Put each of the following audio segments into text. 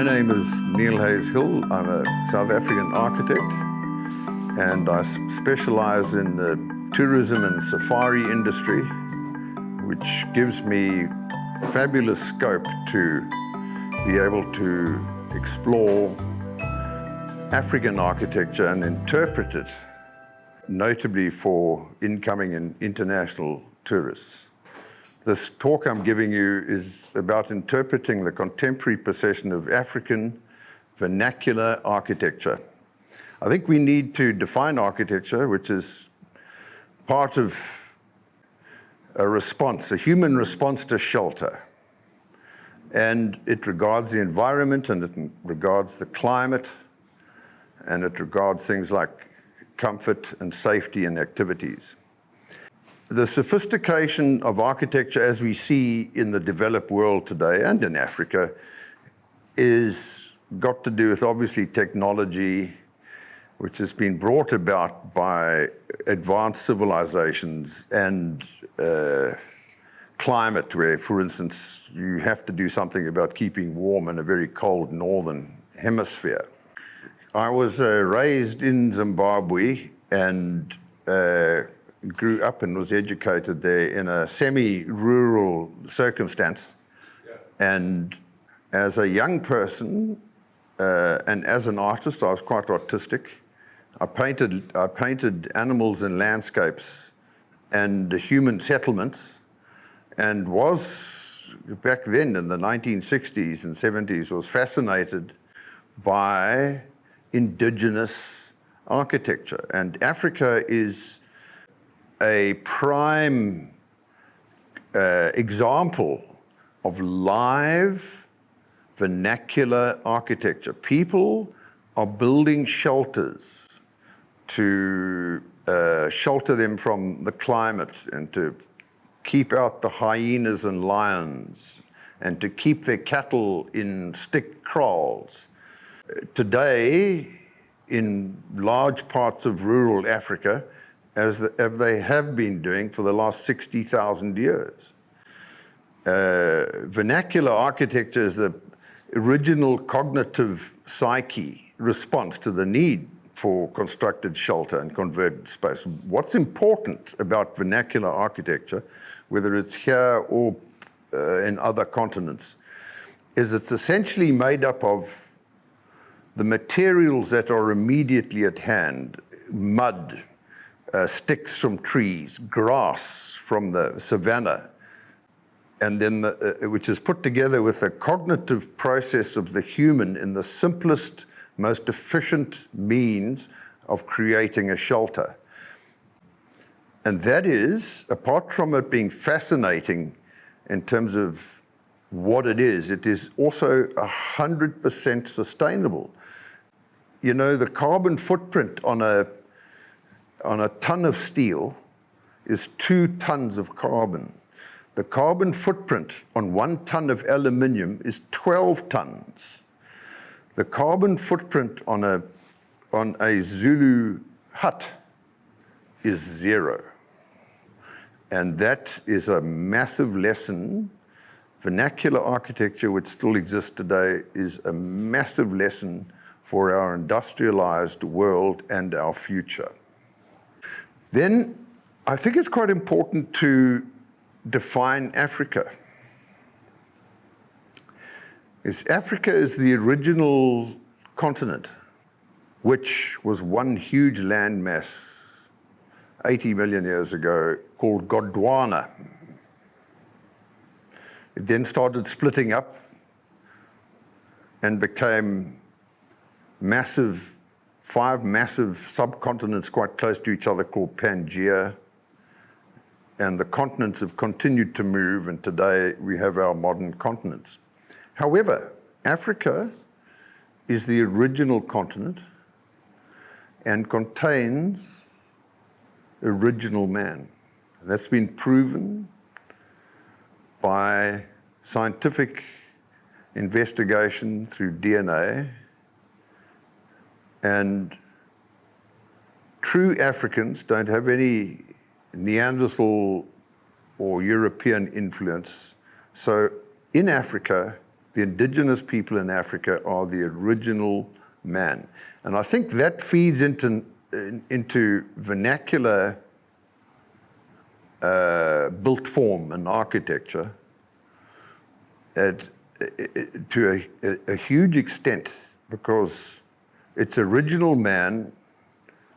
My name is Neil Hayes-Hill. I'm a South African architect, and I specialize in the tourism and safari industry, which gives me fabulous scope to be able to explore African architecture and interpret it, notably for incoming and international tourists. This talk I'm giving you is about interpreting the contemporary procession of African vernacular architecture. I think we need to define architecture, which is part of a response, a human response to shelter. And it regards the environment, and it regards the climate, and it regards things like comfort and safety and activities. The sophistication of architecture as we see in the developed world today and in Africa is got to do with obviously technology, which has been brought about by advanced civilizations, and climate, where, for instance, you have to do something about keeping warm in a very cold northern hemisphere. I was raised in Zimbabwe and grew up and was educated there in a semi-rural circumstance. Yeah. And as a young person and as an artist, I was quite artistic. I painted animals and landscapes and human settlements, and was, back then in the 1960s and 70s, was fascinated by indigenous architecture. And Africa is a prime example of live vernacular architecture. People are building shelters to shelter them from the climate, and to keep out the hyenas and lions, and to keep their cattle in stick kraals. Today, in large parts of rural Africa, as they have been doing for the last 60,000 years. Vernacular architecture is the original cognitive psyche response to the need for constructed shelter and converted space. What's important about vernacular architecture, whether it's here or in other continents, is it's essentially made up of the materials that are immediately at hand: mud, sticks from trees, grass from the savanna, and then which is put together with the cognitive process of the human in the simplest, most efficient means of creating a shelter. And that is, apart from it being fascinating in terms of what it is also 100% sustainable. You know, the carbon footprint on a ton of steel is 2 tons of carbon. The carbon footprint on 1 ton of aluminium is 12 tons. The carbon footprint on a Zulu hut is 0. And that is a massive lesson. Vernacular architecture, which still exists today, is a massive lesson for our industrialized world and our future. Then I think it's quite important to define Africa. Africa is the original continent, which was one huge landmass 80 million years ago called Gondwana. It then started splitting up and became 5 massive subcontinents quite close to each other called Pangaea. And the continents have continued to move, and today we have our modern continents. However, Africa is the original continent and contains original man. That's been proven by scientific investigation through DNA. And true Africans don't have any Neanderthal or European influence. So in Africa, The indigenous people in Africa are the original man. And I think that feeds into vernacular built form and architecture to a huge extent, because it's original man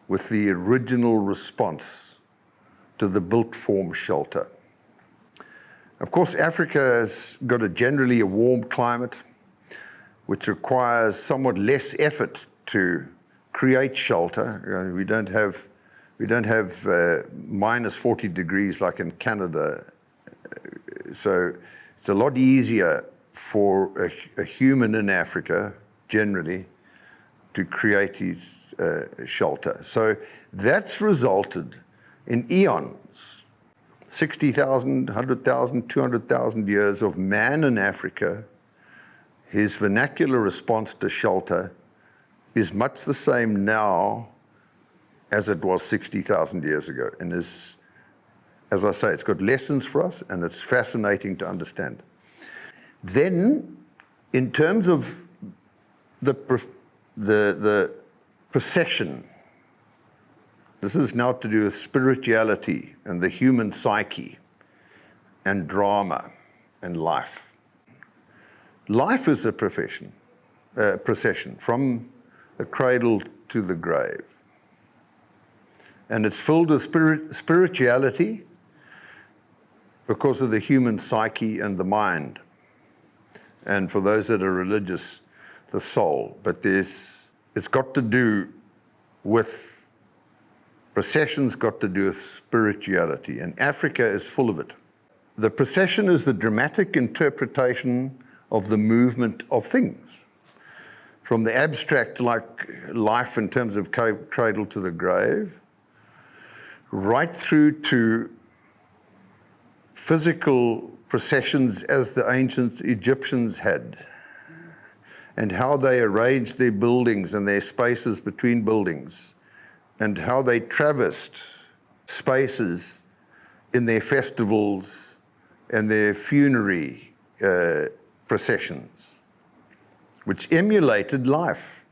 with the original response to the built form shelter. Of course, Africa has got generally a warm climate, which requires somewhat less effort to create shelter. You know, we don't have minus 40 degrees like in Canada. So it's a lot easier for a human in Africa, generally, to create his shelter. So that's resulted in eons, 60,000, 100,000, 200,000 years of man in Africa. His vernacular response to shelter is much the same now as it was 60,000 years ago. And is, as I say, it's got lessons for us, and it's fascinating to understand. Then, in terms of the procession, this is now to do with spirituality and the human psyche and drama and life. Life is a procession from the cradle to the grave. And it's filled with spirituality because of the human psyche and the mind. And for those that are religious, the soul. But it's got to do with, procession's got to do with spirituality. And Africa is full of it. The procession is the dramatic interpretation of the movement of things. From the abstract, like life in terms of cradle to the grave, right through to physical processions as the ancient Egyptians had, and how they arranged their buildings and their spaces between buildings, and how they traversed spaces in their festivals and their funerary processions, which emulated life.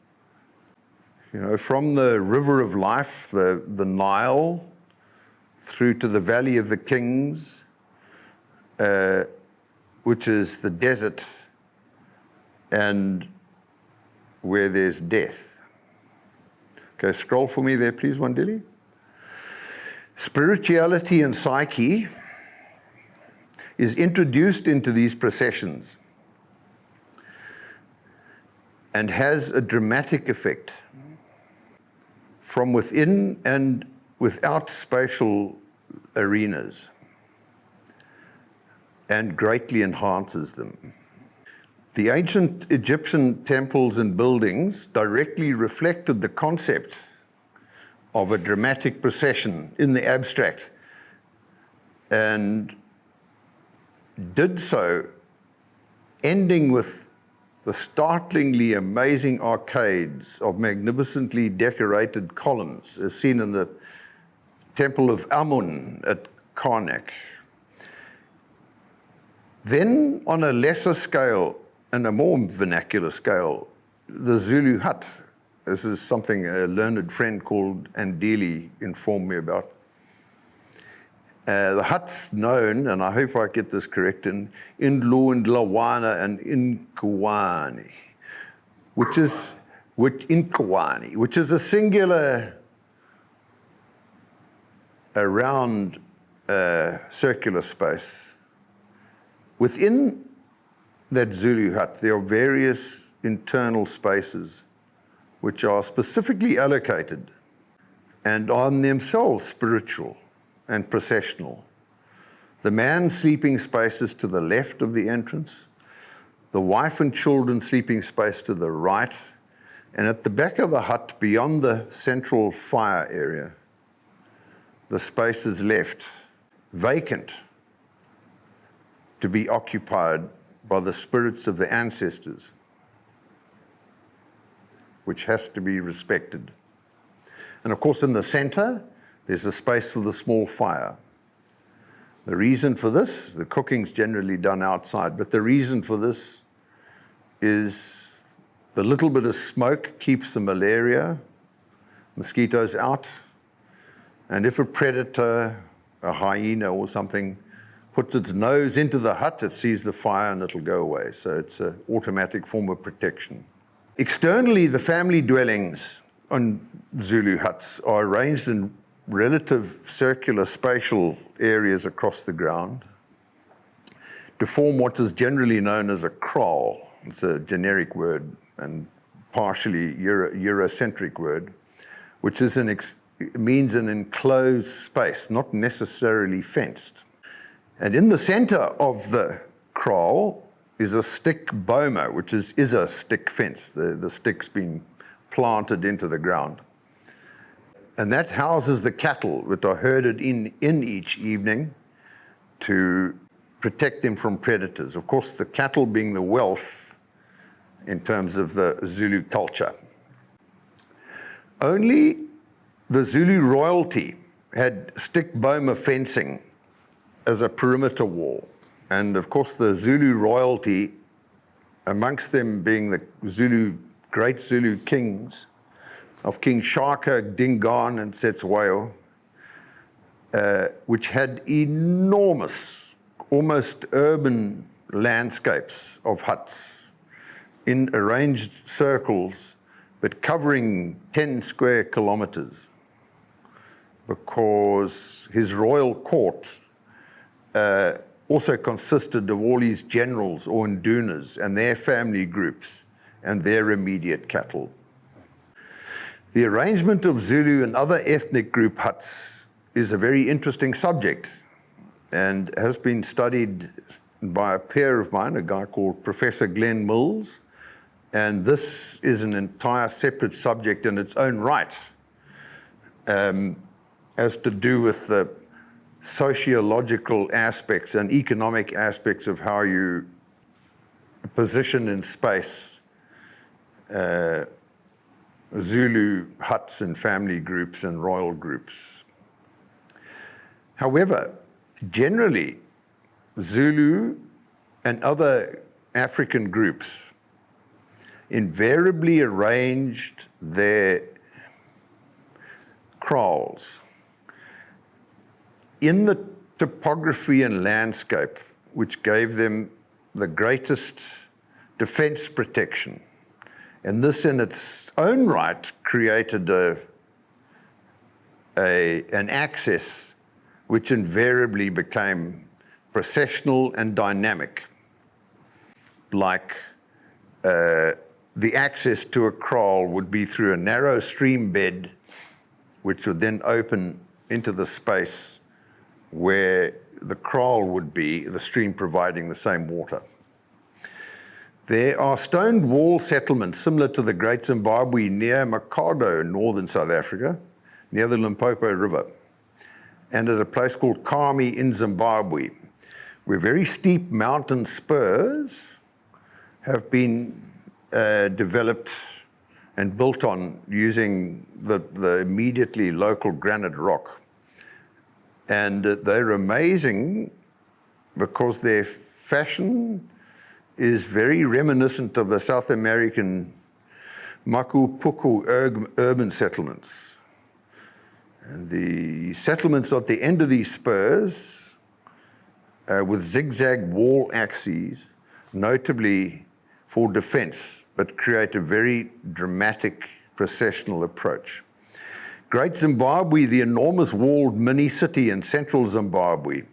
You know, from the river of life, the Nile, through to the Valley of the Kings, which is the desert and where there's death. Okay, scroll for me there, please, Wandili. Spirituality and psyche is introduced into these processions and has a dramatic effect from within and without spatial arenas, and greatly enhances them. The ancient Egyptian temples and buildings directly reflected the concept of a dramatic procession in the abstract, and did so ending with the startlingly amazing arcades of magnificently decorated columns, as seen in the Temple of Amun at Karnak. Then, on a lesser scale and a more vernacular scale, the Zulu Hut. This is something a learned friend called Andili informed me about. The hut's known, and I hope I get this correct, in Ndlawana and Inkwani, which is a singular, a round circular space. Within that Zulu hut, there are various internal spaces which are specifically allocated and are in themselves spiritual and processional. The man's sleeping space is to the left of the entrance, the wife and children sleeping space to the right, and at the back of the hut, beyond the central fire area, the space is left vacant to be occupied by the spirits of the ancestors, which has to be respected. And of course, in the center, there's a space for the small fire. The reason for this, the cooking's generally done outside, but the reason for this is the little bit of smoke keeps the malaria, mosquitoes out. And if a predator, a hyena or something, puts its nose into the hut, it sees the fire and it'll go away. So it's an automatic form of protection. Externally, the family dwellings on Zulu huts are arranged in relative circular spatial areas across the ground to form what is generally known as a kraal. It's a generic word and partially Eurocentric word, which is means an enclosed space, not necessarily fenced. And in the center of the kraal is a stick boma, which is a stick fence. The stick's been planted into the ground. And that houses the cattle that are herded in each evening to protect them from predators. Of course, the cattle being the wealth in terms of the Zulu culture. Only the Zulu royalty had stick boma fencing as a perimeter wall. And of course, the Zulu royalty, amongst them being the great Zulu kings of King Shaka, Dingaan, and Cetshwayo, which had enormous, almost urban landscapes of huts in arranged circles, but covering 10 square kilometers, because his royal court also consisted of all these generals or indunas and their family groups and their immediate cattle. The arrangement of Zulu and other ethnic group huts is a very interesting subject and has been studied by a peer of mine, a guy called Professor Glenn Mills, and this is an entire separate subject in its own right, has to do with the sociological aspects and economic aspects of how you position in space Zulu huts and family groups and royal groups. However, generally, Zulu and other African groups invariably arranged their kraals in the topography and landscape which gave them the greatest defense protection. And this in its own right created an access which invariably became processional and dynamic, like the access to a kraal would be through a narrow stream bed, which would then open into the space where the kraal would be, the stream providing the same water. There are stone wall settlements similar to the Great Zimbabwe near Makado in northern South Africa, near the Limpopo River, and at a place called Kami in Zimbabwe, where very steep mountain spurs have been developed and built on using the immediately local granite rock. And they're amazing because their fashion is very reminiscent of the South American Makupuku urban settlements. And the settlements at the end of these spurs with zigzag wall axes, notably for defense, but create a very dramatic processional approach. Great Zimbabwe, the enormous walled mini-city in central Zimbabwe,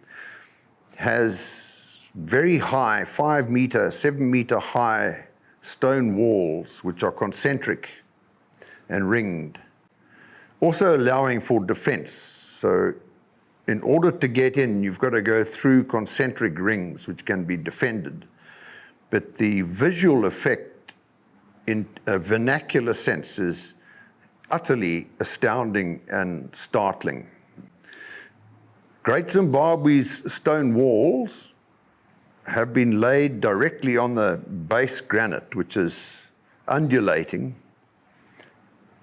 has very high, 5-meter, 7-meter high stone walls, which are concentric and ringed, also allowing for defense. So in order to get in, you've got to go through concentric rings, which can be defended. But the visual effect in a vernacular sense is utterly astounding and startling. Great Zimbabwe's stone walls have been laid directly on the base granite, which is undulating.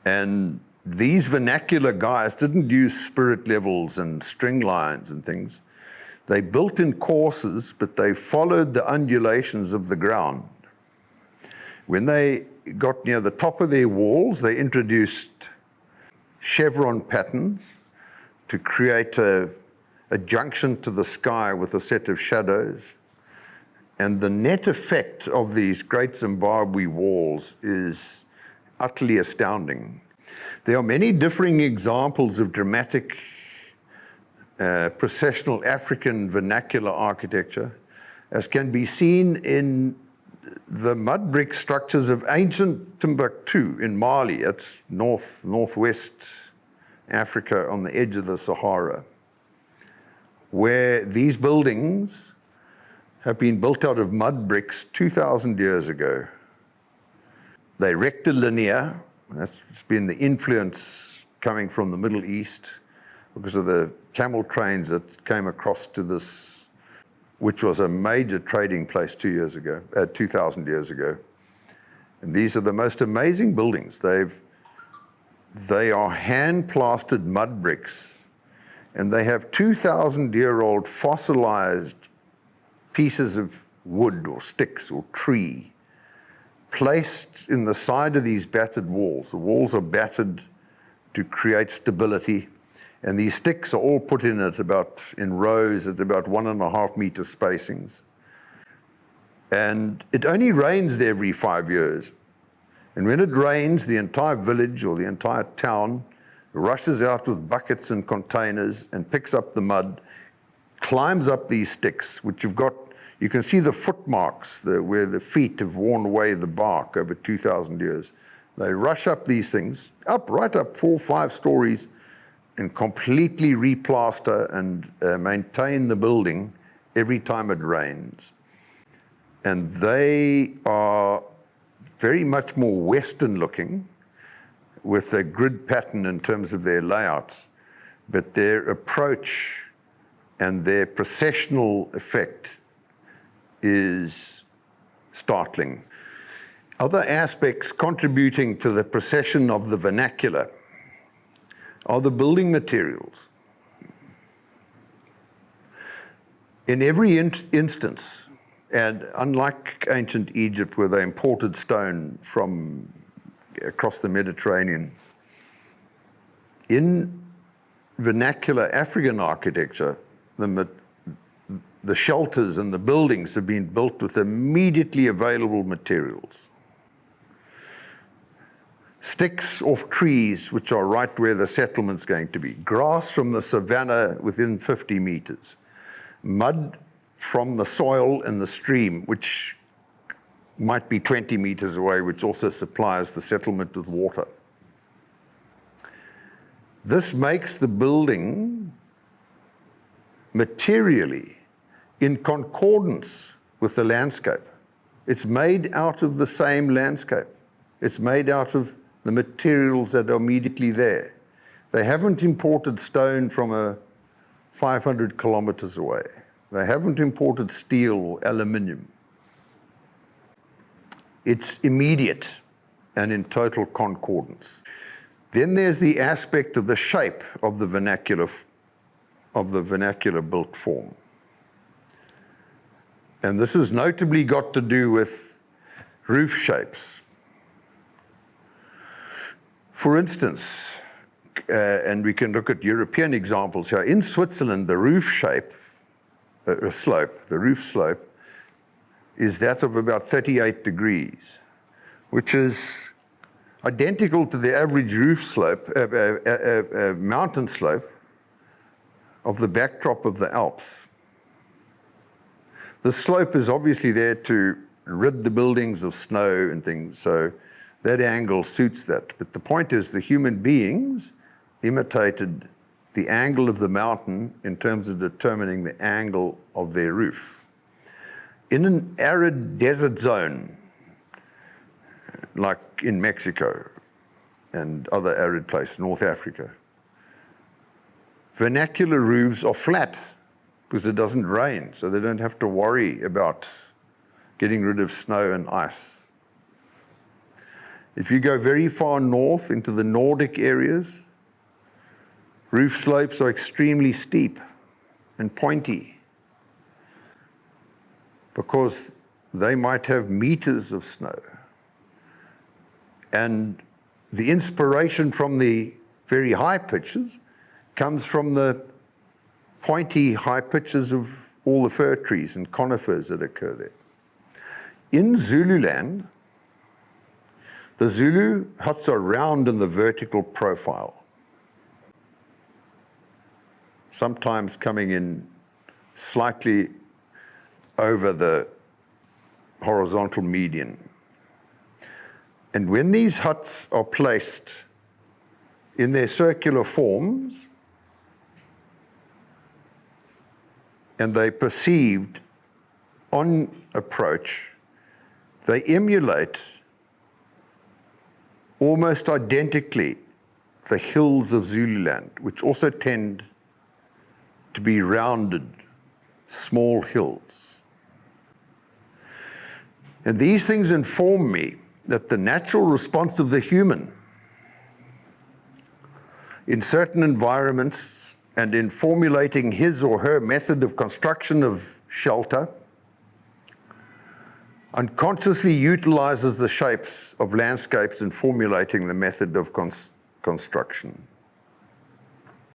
And these vernacular guys didn't use spirit levels and string lines and things. They built in courses, but they followed the undulations of the ground. When they got near the top of their walls, they introduced chevron patterns to create a junction to the sky with a set of shadows. And the net effect of these great Zimbabwe walls is utterly astounding. There are many differing examples of dramatic processional African vernacular architecture, as can be seen in the mud brick structures of ancient Timbuktu in Mali. It's northwest Africa on the edge of the Sahara, where these buildings have been built out of mud bricks 2,000 years ago. They're rectilinear. That's been the influence coming from the Middle East because of the camel trains that came across to this, which was a major trading place 2,000 years ago. And these are the most amazing buildings. They are hand-plastered mud bricks, and they have 2,000-year-old fossilized pieces of wood or sticks or tree placed in the side of these battered walls. The walls are battered to create stability, and these sticks are all put in rows at about 1.5 meter spacings. And it only rains there every 5 years. And when it rains, the entire village or the entire town rushes out with buckets and containers and picks up the mud, climbs up these sticks, which you can see the footmarks where the feet have worn away the bark over 2,000 years. They rush up these things, right up 4 or 5 stories, and completely replaster and maintain the building every time it rains. And they are very much more Western looking, with a grid pattern in terms of their layouts, but their approach and their processional effect is startling. Other aspects contributing to the procession of the vernacular are the building materials. In every instance, and unlike ancient Egypt where they imported stone from across the Mediterranean, in vernacular African architecture, the shelters and the buildings have been built with immediately available materials. Sticks off trees, which are right where the settlement's going to be. Grass from the savanna within 50 meters. Mud from the soil in the stream, which might be 20 meters away, which also supplies the settlement with water. This makes the building materially in concordance with the landscape. It's made out of the same landscape. It's made out of the materials that are immediately there. They haven't imported stone from 500 kilometers away. They haven't imported steel or aluminium. It's immediate and in total concordance. Then there's the aspect of the shape of the vernacular built form. And this has notably got to do with roof shapes. For instance, and we can look at European examples here. In Switzerland, the roof shape, the roof slope, is that of about 38 degrees, which is identical to the average roof slope, mountain slope of the backdrop of the Alps. The slope is obviously there to rid the buildings of snow and things, so that angle suits that. But the point is the human beings imitated the angle of the mountain in terms of determining the angle of their roof. In an arid desert zone, like in Mexico and other arid places, North Africa, vernacular roofs are flat because it doesn't rain, so they don't have to worry about getting rid of snow and ice. If you go very far north into the Nordic areas, roof slopes are extremely steep and pointy because they might have meters of snow. And the inspiration from the very high pitches comes from the pointy high pitches of all the fir trees and conifers that occur there. In Zululand, the Zulu huts are round in the vertical profile, sometimes coming in slightly over the horizontal median. And when these huts are placed in their circular forms, and they're perceived on approach, they emulate almost identically the hills of Zululand, which also tend to be rounded, small hills. And these things inform me that the natural response of the human in certain environments and in formulating his or her method of construction of shelter unconsciously utilizes the shapes of landscapes in formulating the method of construction.